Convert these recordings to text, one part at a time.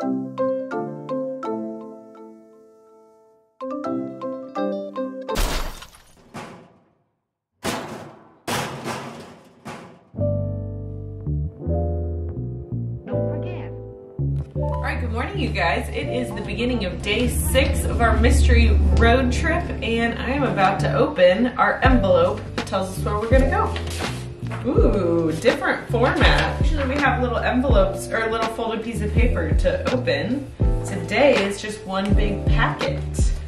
Good morning, you guys. It is the beginning of day 6 of our mystery road trip, and I am about to open our envelope that tells us where we're gonna go. Ooh, different format. Usually we have little envelopes or a little folded piece of paper to open. Today is just one big packet.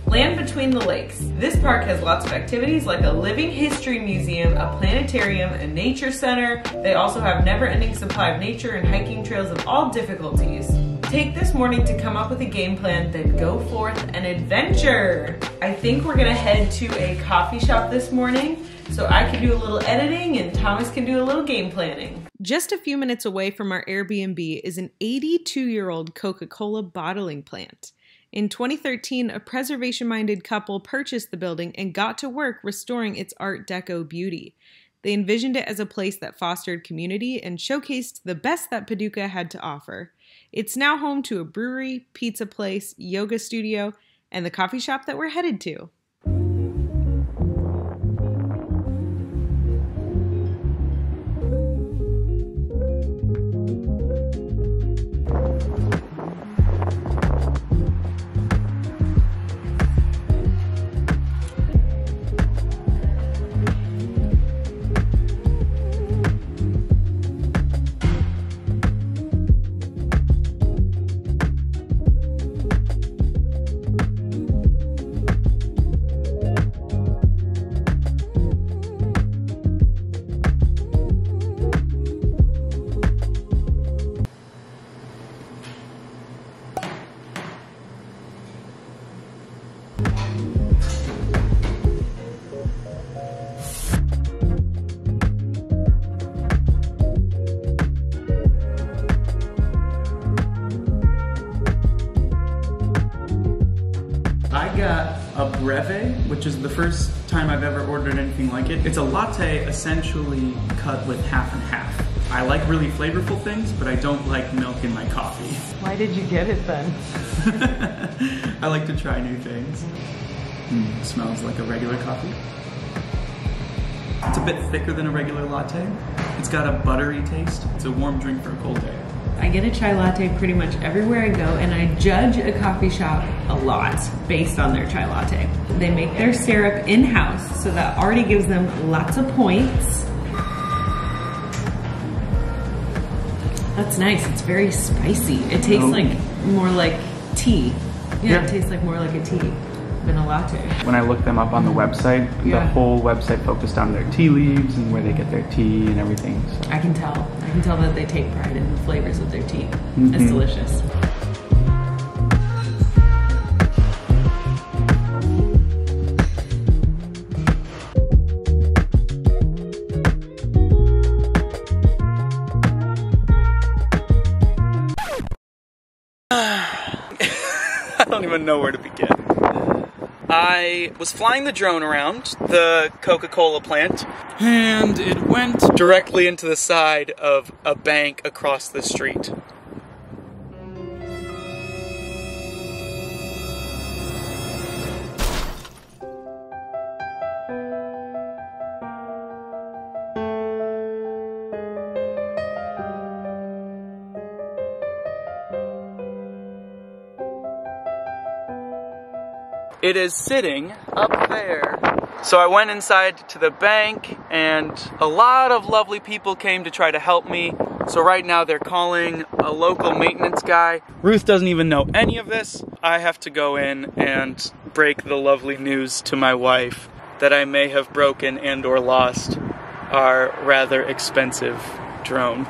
Land between the lakes. This park has lots of activities like a living history museum, a planetarium, a nature center. They also have never-ending supply of nature and hiking trails of all difficulties. Take this morning to come up with a game plan, then go forth and adventure. I think we're gonna head to a coffee shop this morning so I can do a little editing and Thomas can do a little game planning. Just a few minutes away from our Airbnb is an 82-year-old Coca-Cola bottling plant. In 2013, a preservation-minded couple purchased the building and got to work restoring its Art Deco beauty. They envisioned it as a place that fostered community and showcased the best that Paducah had to offer. It's now home to a brewery, pizza place, yoga studio, and the coffee shop that we're headed to. Which is the first time I've ever ordered anything like it. It's a latte essentially cut with half and half. I like really flavorful things, but I don't like milk in my coffee. Why did you get it then? I like to try new things. Smells like a regular coffee. It's a bit thicker than a regular latte. It's got a buttery taste. It's a warm drink for a cold day. I get a chai latte pretty much everywhere I go, and I judge a coffee shop a lot based on their chai latte. They make their syrup in-house, so that already gives them lots of points. That's nice. It's very spicy. It tastes like more like tea. Yeah, it tastes like more like a tea than a latte. When I looked them up on the website, the whole website focused on their tea leaves and where they get their tea and everything. So. I can tell. I can tell that they take pride in the flavors of their tea. It's delicious. I don't even know where to begin. I was flying the drone around the Coca-Cola plant, and it went directly into the side of a bank across the street. It is sitting up there. So I went inside to the bank and a lot of lovely people came to try to help me. So right now they're calling a local maintenance guy. Ruth doesn't even know any of this. I have to go in and break the lovely news to my wife that I may have broken and or lost our rather expensive drone.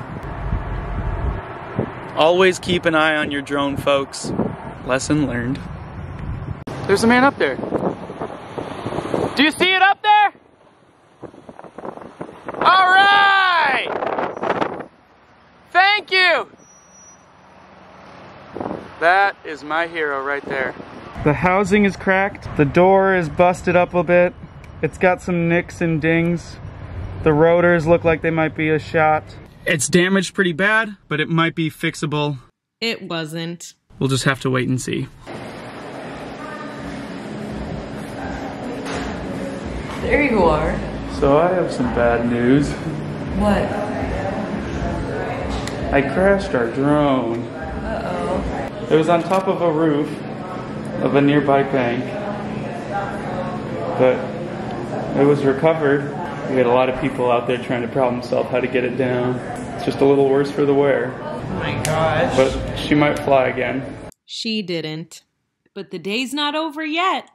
Always keep an eye on your drone, folks. Lesson learned. There's a man up there. Do you see it up there? All right! Thank you! That is my hero right there. The housing is cracked. The door is busted up a bit. It's got some nicks and dings. The rotors look like they might be a shot. It's damaged pretty bad, but it might be fixable. It wasn't. we'll just have to wait and see. There you are. So I have some bad news. What? I crashed our drone. Uh-oh. It was on top of a roof of a nearby bank, but it was recovered. We had a lot of people out there trying to problem solve how to get it down. It's just a little worse for the wear. Oh my gosh. But she might fly again. She didn't. But the day's not over yet.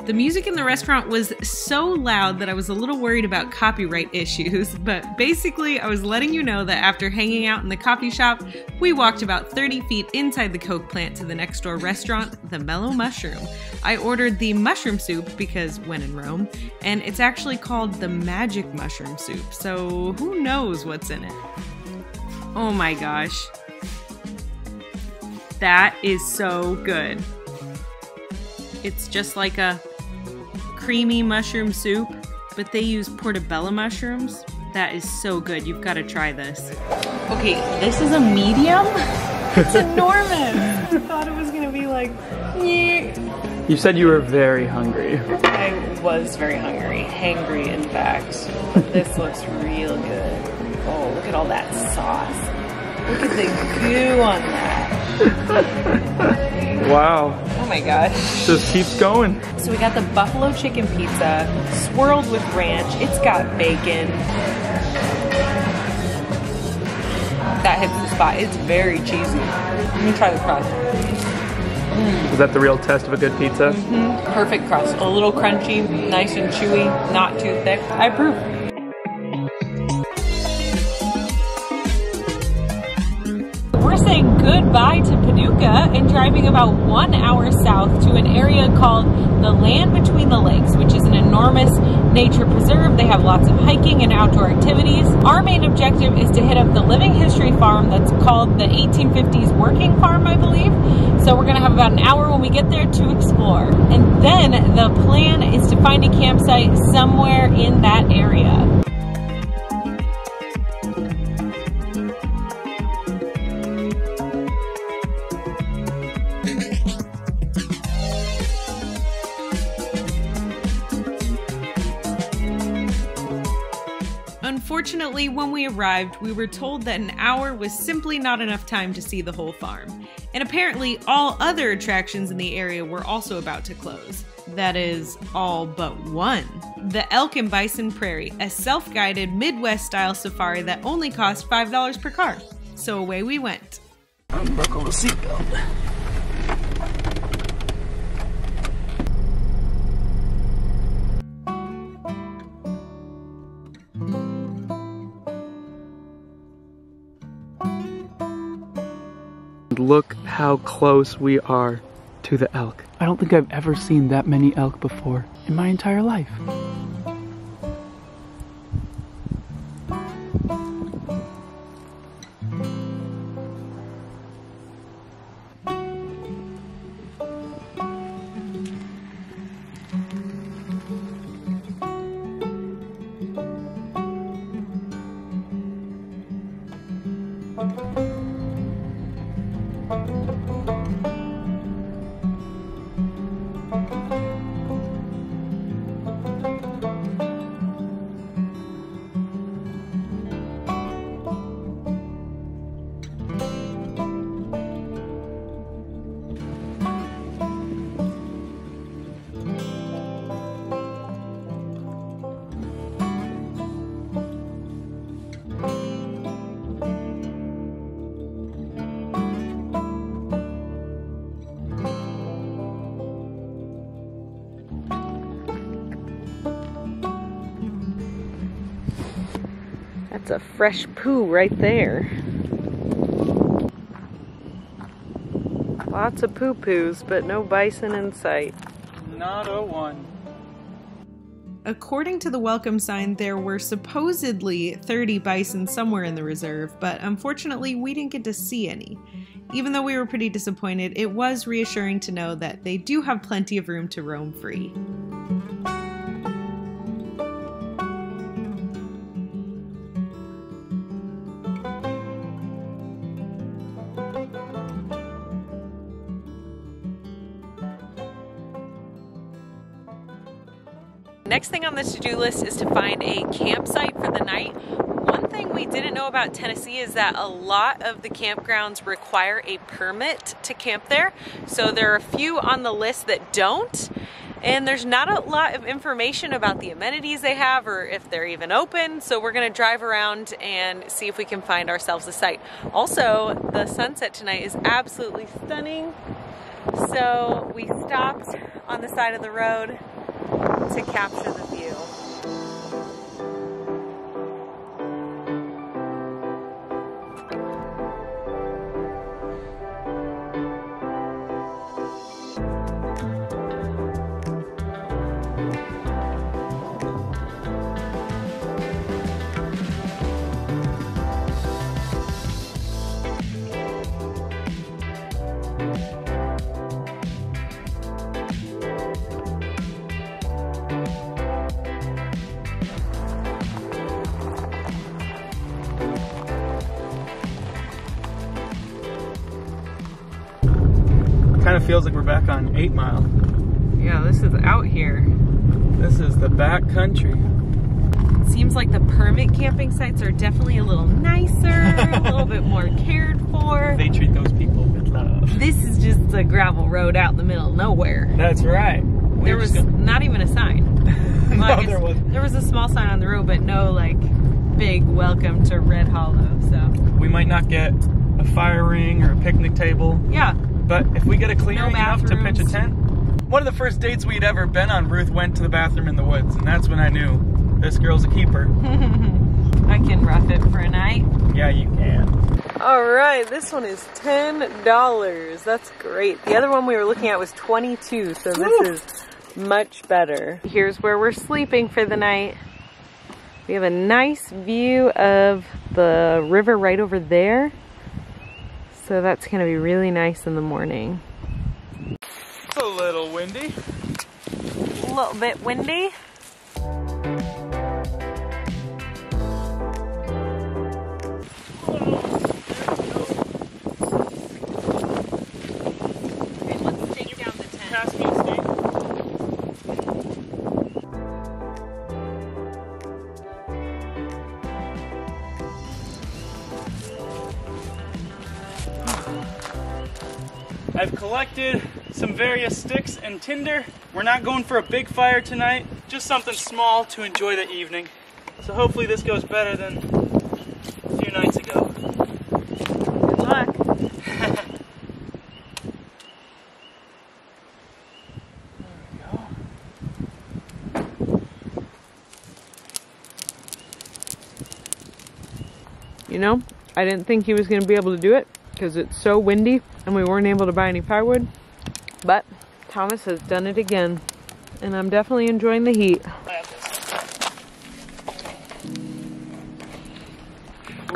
The music in the restaurant was so loud that I was a little worried about copyright issues, but basically I was letting you know that after hanging out in the coffee shop, we walked about 30 feet inside the Coke plant to the next door restaurant, the Mellow Mushroom. I ordered the mushroom soup because when in Rome, and it's actually called the magic mushroom soup, so who knows what's in it. Oh my gosh. That is so good. It's just like a creamy mushroom soup, but they use portobello mushrooms. That is so good. You've got to try this. Okay, this is a medium? It's enormous. I thought it was gonna be like, yeah. You said you were very hungry. I was very hungry. Hangry, in fact. But this looks real good. Oh, look at all that sauce. Look at the goo on that. Wow. Oh my gosh. Just keeps going. So we got the buffalo chicken pizza, swirled with ranch. It's got bacon. That hits the spot. It's very cheesy. Let me try the crust. Is that the real test of a good pizza? Mm-hmm. Perfect crust. A little crunchy, nice and chewy, not too thick. I approve. We're saying goodbye to Paducah and driving about 1 hour south to an area called the Land Between the Lakes, which is an enormous nature preserve. They have lots of hiking and outdoor activities. Our main objective is to hit up the living history farm that's called the 1850s Working Farm, I believe. So we're gonna have about an hour when we get there to explore. And then the plan is to find a campsite somewhere in that area. Unfortunately, when we arrived, we were told that an hour was simply not enough time to see the whole farm. And apparently, all other attractions in the area were also about to close. That is, all but one. The Elk and Bison Prairie, a self-guided Midwest-style safari that only cost $5 per car. So away we went. Unbuckle the seatbelt. Look how close we are to the elk. I don't think I've ever seen that many elk before in my entire life. That's a fresh poo right there. Lots of poo-poos, but no bison in sight. not a one. According to the welcome sign, there were supposedly 30 bison somewhere in the reserve, but unfortunately we didn't get to see any. Even though we were pretty disappointed, it was reassuring to know that they do have plenty of room to roam free. Next thing on the to-do list is to find a campsite for the night. One thing we didn't know about Tennessee is that a lot of the campgrounds require a permit to camp there. So there are a few on the list that don't. And there's not a lot of information about the amenities they have or if they're even open. So we're gonna drive around and see if we can find ourselves a site. Also, the sunset tonight is absolutely stunning. So we stopped on the side of the road to capture the view. Kind of feels like we're back on 8 Mile. Yeah, this is out here. This is the back country. Seems like the permit camping sites are definitely a little nicer, a little bit more cared for. They treat those people with love. This is just a gravel road out in the middle of nowhere. That's right. There was not even a sign. Well, No, there wasn't. There was a small sign on the road, but no like big welcome to Red Hollow. So we might not get a fire ring or a picnic table. yeah. But if we get a clearing enough to bathrooms. pitch a tent, one of the first dates we'd ever been on, Ruth went to the bathroom in the woods, and that's when I knew this girl's a keeper. I can rough it for a night. Yeah, you can. All right, this one is $10. That's great. The other one we were looking at was $22, so this is much better. Here's where we're sleeping for the night. We have a nice view of the river right over there. So that's gonna be really nice in the morning. It's a little windy. A little bit windy. Okay, let's take down the tent. Pass me a steak. I've collected some various sticks and tinder. We're not going for a big fire tonight, just something small to enjoy the evening. So hopefully this goes better than a few nights ago. Good luck. You know, I didn't think he was going to be able to do it because it's so windy and we weren't able to buy any firewood. But Thomas has done it again, and I'm definitely enjoying the heat.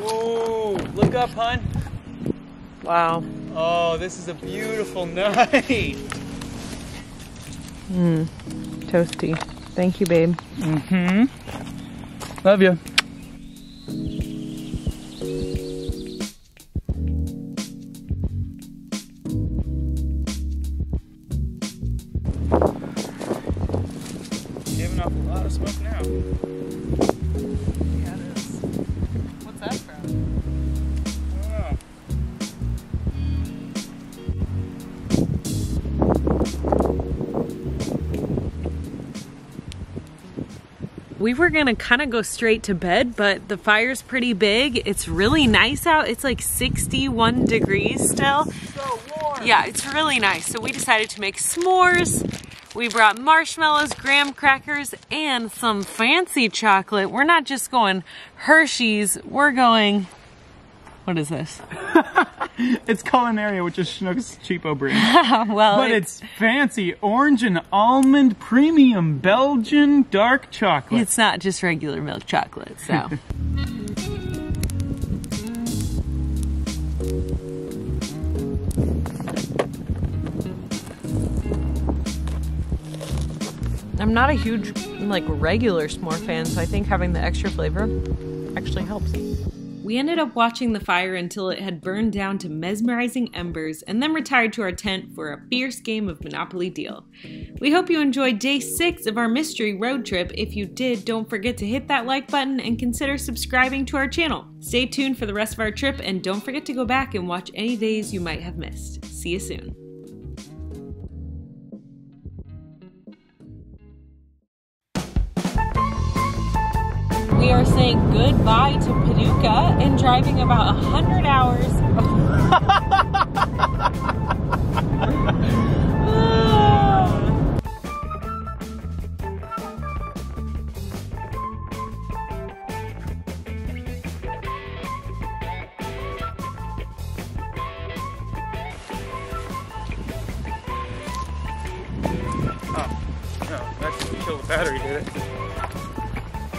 Ooh, look up, hon. Wow. Oh, this is a beautiful night. Toasty. Thank you, babe. Mm-hmm. Love you. Giving off a lot of smoke now. Yeah, it is. What's that from? Oh. We were gonna kind of go straight to bed, but the fire's pretty big. It's really nice out. It's like 61 degrees still. So warm. Yeah, it's really nice. So we decided to make s'mores. We brought marshmallows, graham crackers, and some fancy chocolate. We're not just going Hershey's, we're going, what is this? It's Culinaria, which is Schnucks cheapo brand. Well, but it's fancy orange and almond premium Belgian dark chocolate. It's not just regular milk chocolate, so. I'm not a huge, like, regular s'more fan, so I think having the extra flavor actually helps. We ended up watching the fire until it had burned down to mesmerizing embers and then retired to our tent for a fierce game of Monopoly Deal. We hope you enjoyed day 6 of our mystery road trip. If you did, don't forget to hit that like button and consider subscribing to our channel. Stay tuned for the rest of our trip and don't forget to go back and watch any days you might have missed. See you soon. We are saying goodbye to Paducah and driving about 100 hours. Oh, no, that didn't kill the battery, did it?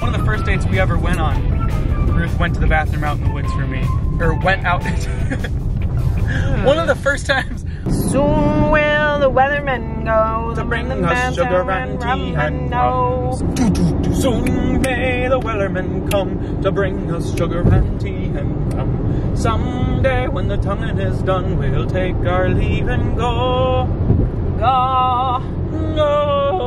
One of the first dates we ever went on, Ruth went to the bathroom out in the woods for me. Or went out. One of the first times. Soon will the weathermen go To bring us sugar and tea and rum. Soon may the weathermen come to bring us sugar and tea and rum. Someday when the tonguing is done, we'll take our leave and go. Go. Go.